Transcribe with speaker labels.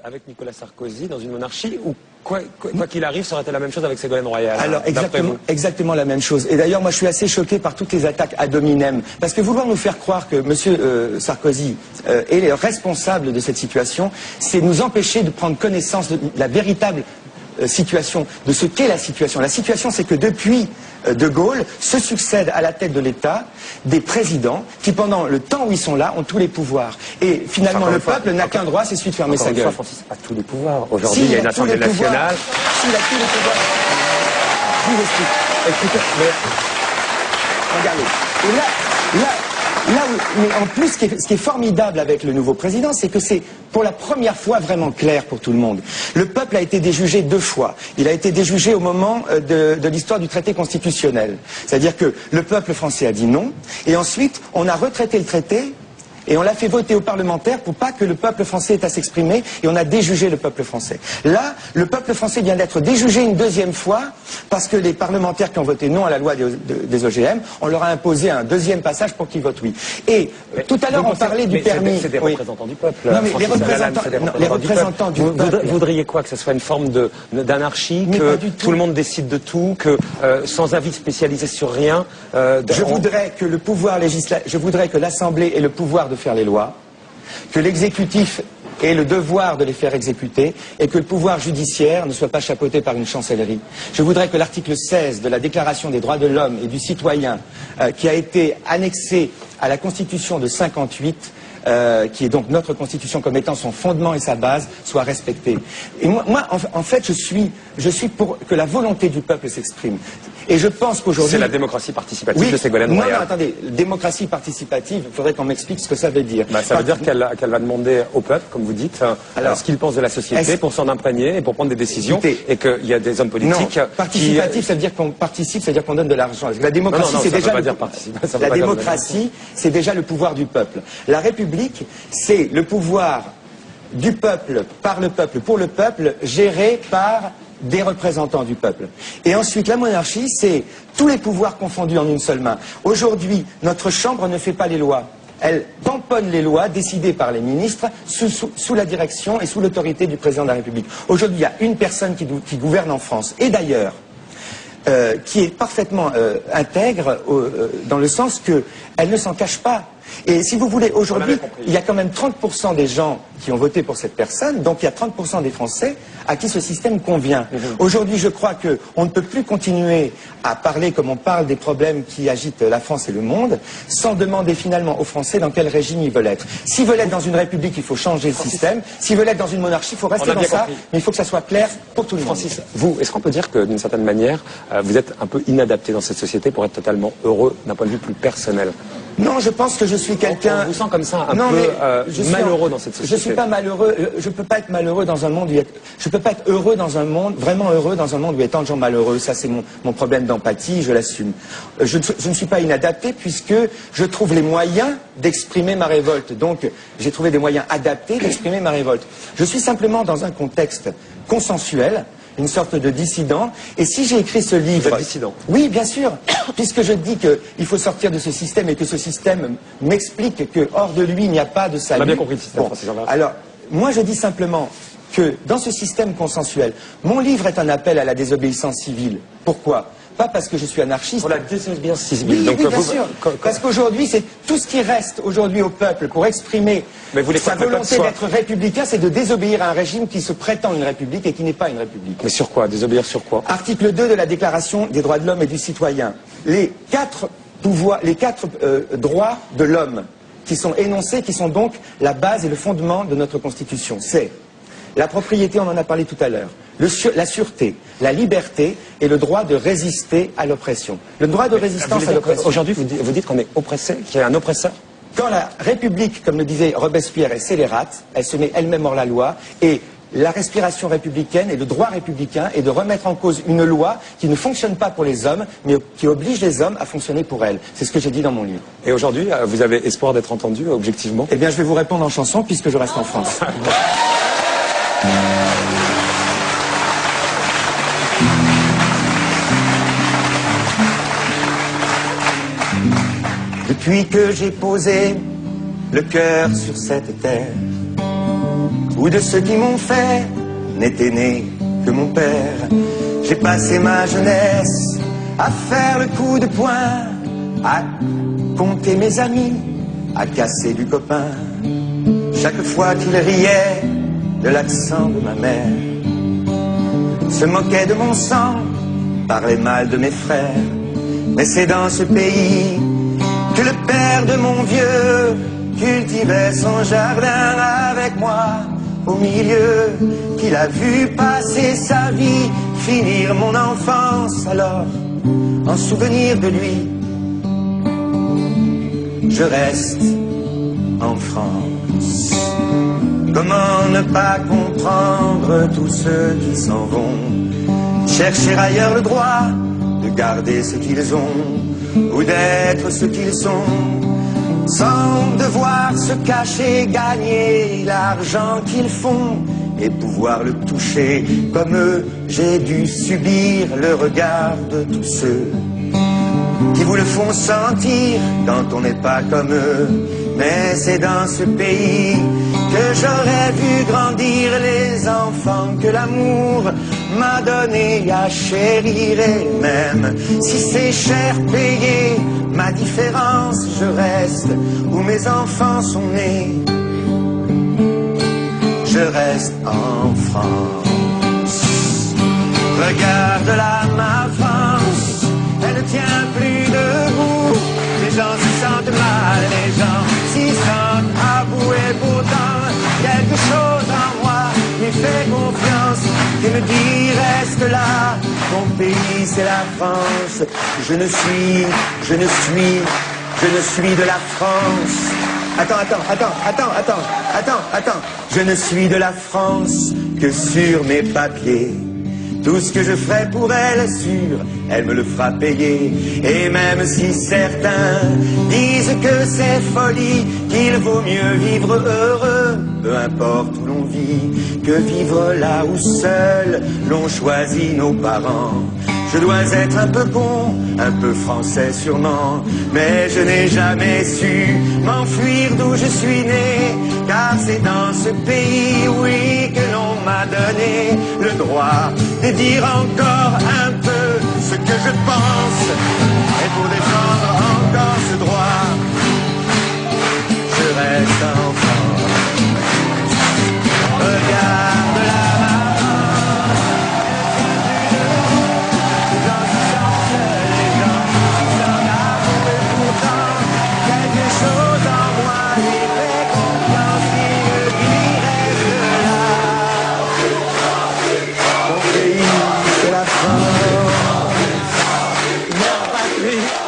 Speaker 1: avec Nicolas Sarkozy dans une monarchie où, quoi qu'il arrive, ça aurait été la même chose avec Ségolène Royal?
Speaker 2: Alors, exactement la même chose. Et d'ailleurs, moi, je suis assez choqué par toutes les attaques ad hominem. Parce que vouloir nous faire croire que M. Sarkozy est le responsable de cette situation, c'est nous empêcher de prendre connaissance de la véritable situation, de ce qu'est la situation. La situation, c'est que depuis De Gaulle, se succèdent à la tête de l'État des présidents qui, pendant le temps où ils sont là, ont tous les pouvoirs. Et finalement, le peuple n'a qu'un droit, c'est celui de fermer sa gueule.
Speaker 1: Francis, pas tous les pouvoirs. Aujourd'hui, il y a une Assemblée nationale.
Speaker 2: S'il a tous les pouvoirs. Je vous explique. Écoutez, mais regardez. Et mais en plus, ce qui est formidable avec le nouveau président, c'est que c'est pour la première fois vraiment clair pour tout le monde. Le peuple a été déjugé 2 fois. Il a été déjugé au moment de l'histoire du traité constitutionnel. C'est-à-dire que le peuple français a dit non, et ensuite on a retraité le traité, et on l'a fait voter aux parlementaires pour pas que le peuple français ait à s'exprimer, et on a déjugé le peuple français. Là, le peuple français vient d'être déjugé une 2e fois, parce que les parlementaires qui ont voté non à la loi des OGM, on leur a imposé un 2e passage pour qu'ils votent oui. Et tout à l'heure, on parlait du permis.
Speaker 1: C'est des représentants du peuple.
Speaker 2: Non, mais les représentants du peuple.
Speaker 1: Vous voudriez quoi? Que ce soit une forme d'anarchie, que tout le monde décide de tout, que sans avis spécialisé sur rien.
Speaker 2: Je voudrais que le pouvoir législatif, je voudrais que l'Assemblée ait le pouvoir de faire les lois, que l'exécutif ait le devoir de les faire exécuter, et que le pouvoir judiciaire ne soit pas chapeauté par une chancellerie. Je voudrais que l'article 16 de la Déclaration des droits de l'homme et du citoyen, qui a été annexé à la Constitution de 58, qui est donc notre Constitution comme étant son fondement et sa base, soit respecté. Et moi en fait, je suis pour que la volonté du peuple s'exprime. Et je pense qu'aujourd'hui...
Speaker 1: C'est la démocratie participative de Ségolène Royal.
Speaker 2: Non, attendez, démocratie participative, il faudrait qu'on m'explique ce que ça veut dire.
Speaker 1: Ça veut dire qu'elle va demander au peuple, comme vous dites, ce qu'il pense de la société pour s'en imprégner et pour prendre des décisions, et qu'il y a des hommes politiques...
Speaker 2: Non, participatif, ça veut dire qu'on participe, ça veut dire qu'on donne de l'argent. La démocratie, c'est déjà... La démocratie, c'est déjà le pouvoir du peuple. La République, c'est le pouvoir du peuple, par le peuple, pour le peuple, géré par des représentants du peuple. Et ensuite, la monarchie, c'est tous les pouvoirs confondus en une seule main. Aujourd'hui, notre Chambre ne fait pas les lois. Elle tamponne les lois décidées par les ministres sous la direction et sous l'autorité du président de la République. Aujourd'hui, il y a une personne qui gouverne en France. Et d'ailleurs, qui est parfaitement intègre dans le sens qu'elle ne s'en cache pas. Et si vous voulez, aujourd'hui, il y a quand même 30% des gens qui ont voté pour cette personne, donc il y a 30% des Français à qui ce système convient. Aujourd'hui, je crois qu'on ne peut plus continuer à parler comme on parle des problèmes qui agitent la France et le monde, sans demander finalement aux Français dans quel régime ils veulent être. S'ils veulent être dans une république, il faut changer le système. S'ils veulent être dans une monarchie, il faut rester dans ça, mais il faut que ça soit clair pour tout le monde.
Speaker 1: Francis, vous, est-ce qu'on peut dire que d'une certaine manière, vous êtes un peu inadapté dans cette société pour être totalement heureux d'un point de vue plus personnel?
Speaker 2: Non, je pense que je suis quelqu'un...
Speaker 1: On vous sent comme ça un peu malheureux dans cette société.
Speaker 2: Je suis pas malheureux, je peux pas être malheureux dans un monde où je peux pas être heureux dans un monde, vraiment heureux dans un monde où il y a tant de gens malheureux. Ça, c'est mon problème d'empathie, je l'assume. Je ne suis pas inadapté puisque je trouve les moyens d'exprimer ma révolte. Donc, j'ai trouvé des moyens adaptés d'exprimer ma révolte. Je suis simplement dans un contexte consensuel, une sorte de dissident. Et si j'ai écrit ce livre...
Speaker 1: Vous êtes dissident?
Speaker 2: Oui, bien sûr. Puisque je dis qu'il faut sortir de ce système et que ce système m'explique que hors de lui, il n'y a pas de salut.
Speaker 1: On a bien compris le système, Francis.
Speaker 2: Alors, moi, je dis simplement que dans ce système consensuel, mon livre est un appel à la désobéissance civile. Pourquoi? Pas parce que je suis anarchiste.
Speaker 1: Pour la désobéissance civile.
Speaker 2: Oui, donc, oui, bien sûr. Parce qu'aujourd'hui, c'est tout ce qui reste aujourd'hui au peuple pour exprimer sa volonté d'être républicain, c'est de désobéir à un régime qui se prétend une république et qui n'est pas une république.
Speaker 1: Mais sur quoi? Désobéir sur quoi?
Speaker 2: Article 2 de la Déclaration des droits de l'homme et du citoyen. Les 4 droits de l'homme qui sont énoncés, qui sont donc la base et le fondement de notre Constitution. C'est la propriété, on en a parlé tout à l'heure, la sûreté, la liberté et le droit de résister à l'oppression. Le droit de résistance à l'oppression.
Speaker 1: Aujourd'hui, vous dites qu'on est oppressé, qu'il y a un oppresseur?
Speaker 2: Quand la République, comme le disait Robespierre, est scélérate, elle se met elle-même hors la loi, et la respiration républicaine et le droit républicain est de remettre en cause une loi qui ne fonctionne pas pour les hommes, mais qui oblige les hommes à fonctionner pour elles. C'est ce que j'ai dit dans mon livre.
Speaker 1: Et aujourd'hui, vous avez espoir d'être entendu, objectivement?
Speaker 2: Eh bien, je vais vous répondre en chanson, puisque je reste en France. Depuis que j'ai posé le cœur sur cette terre, ou de ceux qui m'ont fait, n'était né que mon père. J'ai passé ma jeunesse à faire le coup de poing, à compter mes amis, à casser du copain. Chaque fois qu'il riait de l'accent de ma mère, se moquait de mon sang, parlait mal de mes frères. Mais c'est dans ce pays que le père de mon vieux cultivait son jardin avec moi au milieu, qu'il a vu passer sa vie, finir mon enfance. Alors, en souvenir de lui, je reste en France. Comment ne pas comprendre tous ceux qui s'en vont chercher ailleurs le droit de garder ce qu'ils ont ou d'être ce qu'ils sont, sans devoir se cacher, gagner l'argent qu'ils font et pouvoir le toucher. Comme eux, j'ai dû subir le regard de tous ceux qui vous le font sentir quand on n'est pas comme eux. Mais c'est dans ce pays que j'aurais vu grandir les enfants que l'amour m'a donné à chérir. Et même si c'est cher payé, ma différence, je reste où mes enfants sont nés. Je reste en France. Regarde-la, ma France, elle ne tient plus debout. Les gens s'y sentent mal, les gens s'y sentent à bout. Et pourtant, quelque chose en moi lui fait confiance, qui me dit reste là, mon pays c'est la France. Je ne suis de la France. Attends. Je ne suis de la France que sur mes papiers. Tout ce que je ferai pour elle, sûr, elle me le fera payer. Et même si certains disent que c'est folie, qu'il vaut mieux vivre heureux, peu importe où l'on vit, que vivre là où seul l'on choisit nos parents. Je dois être un peu con, un peu français sûrement, mais je n'ai jamais su m'enfuir d'où je suis né, car c'est dans ce pays, oui, que l'on m'a donné le droit de dire encore un peu ce que je pense. Et pour défendre encore ce droit, je reste en France. Regarde la
Speaker 1: Merci.